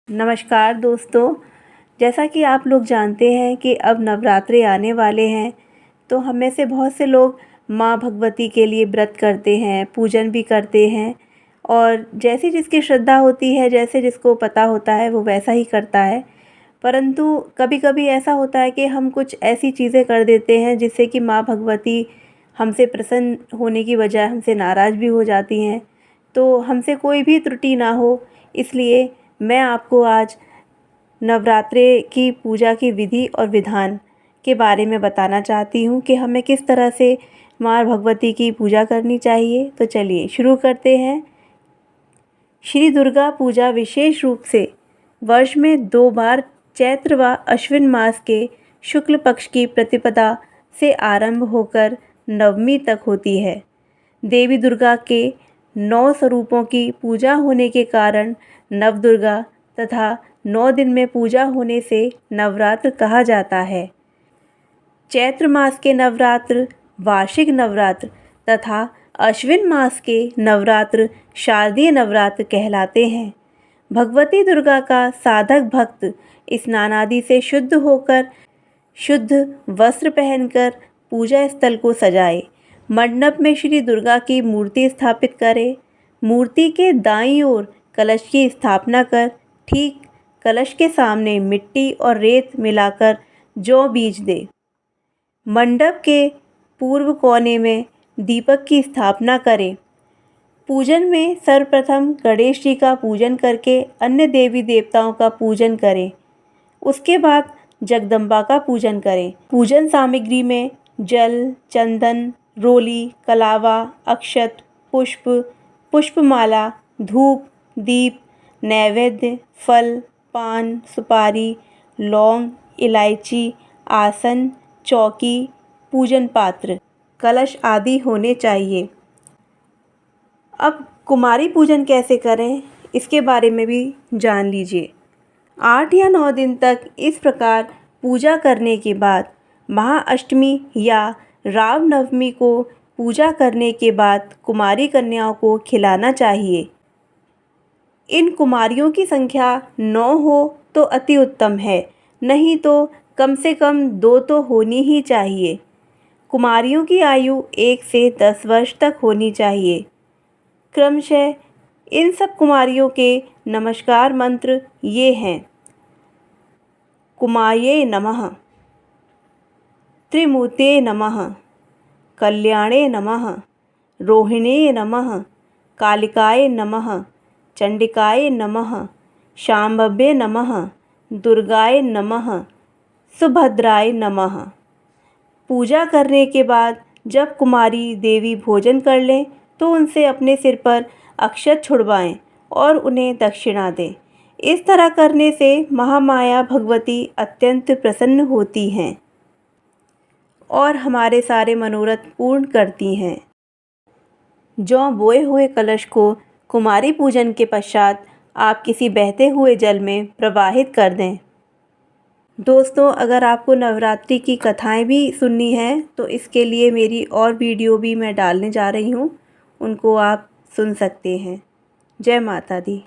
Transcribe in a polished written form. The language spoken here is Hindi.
नमस्कार दोस्तों, जैसा कि आप लोग जानते हैं कि अब नवरात्रे आने वाले हैं, तो हम में से बहुत से लोग माँ भगवती के लिए व्रत करते हैं, पूजन भी करते हैं और जैसी जिसकी श्रद्धा होती है, जैसे जिसको पता होता है वो वैसा ही करता है। परंतु कभी-कभी ऐसा होता है कि हम कुछ ऐसी चीज़ें कर देते हैं जिससे कि माँ भगवती हमसे प्रसन्न होने की बजाय हमसे नाराज़ भी हो जाती हैं। तो हमसे कोई भी त्रुटि ना हो, इसलिए मैं आपको आज नवरात्रे की पूजा की विधि और विधान के बारे में बताना चाहती हूँ कि हमें किस तरह से माँ भगवती की पूजा करनी चाहिए। तो चलिए शुरू करते हैं। श्री दुर्गा पूजा विशेष रूप से वर्ष में 2 बार चैत्र व अश्विन मास के शुक्ल पक्ष की प्रतिपदा से आरंभ होकर नवमी तक होती है। देवी दुर्गा के 9 स्वरूपों की पूजा होने के कारण नवदुर्गा तथा 9 दिन में पूजा होने से नवरात्र कहा जाता है। चैत्र मास के नवरात्र वार्षिक नवरात्र तथा अश्विन मास के नवरात्र शारदीय नवरात्र कहलाते हैं। भगवती दुर्गा का साधक भक्त स्नान आदि से शुद्ध होकर शुद्ध वस्त्र पहनकर पूजा स्थल को सजाए। मंडप में श्री दुर्गा की मूर्ति स्थापित करें। मूर्ति के दाईं ओर कलश की स्थापना कर ठीक कलश के सामने मिट्टी और रेत मिलाकर जौ बीज दे। मंडप के पूर्व कोने में दीपक की स्थापना करें। पूजन में सर्वप्रथम गणेश जी का पूजन करके अन्य देवी देवताओं का पूजन करें। उसके बाद जगदम्बा का पूजन करें। पूजन सामग्री में जल, चंदन, रोली, कलावा, अक्षत, पुष्प, पुष्पमाला, धूप, दीप, नैवेद्य, फल, पान, सुपारी, लौंग, इलायची, आसन, चौकी, पूजन पात्र, कलश आदि होने चाहिए। अब कुमारी पूजन कैसे करें, इसके बारे में भी जान लीजिए। 8 या 9 दिन तक इस प्रकार पूजा करने के बाद महाअष्टमी या रामनवमी को पूजा करने के बाद कुमारी कन्याओं को खिलाना चाहिए। इन कुमारियों की संख्या 9 हो तो अति उत्तम है, नहीं तो कम से कम 2 तो होनी ही चाहिए। कुमारियों की आयु 1 से 10 वर्ष तक होनी चाहिए। क्रमशः इन सब कुमारियों के नमस्कार मंत्र ये हैं: कुमार्ये नमः, त्रिमूर्ते नमः, कल्याणे नमः, रोहिणे नमः, कालिकाय नमः, चंडिकाय नमः, शांभवे नमः, दुर्गाय नमः, सुभद्राय नमः। पूजा करने के बाद जब कुमारी देवी भोजन कर लें तो उनसे अपने सिर पर अक्षत छुड़वाएं और उन्हें दक्षिणा दें। इस तरह करने से महामाया भगवती अत्यंत प्रसन्न होती हैं और हमारे सारे मनोरथ पूर्ण करती हैं। जौ बोए हुए कलश को कुमारी पूजन के पश्चात आप किसी बहते हुए जल में प्रवाहित कर दें। दोस्तों, अगर आपको नवरात्रि की कथाएं भी सुननी हैं तो इसके लिए मेरी और वीडियो भी मैं डालने जा रही हूँ, उनको आप सुन सकते हैं। जय माता दी।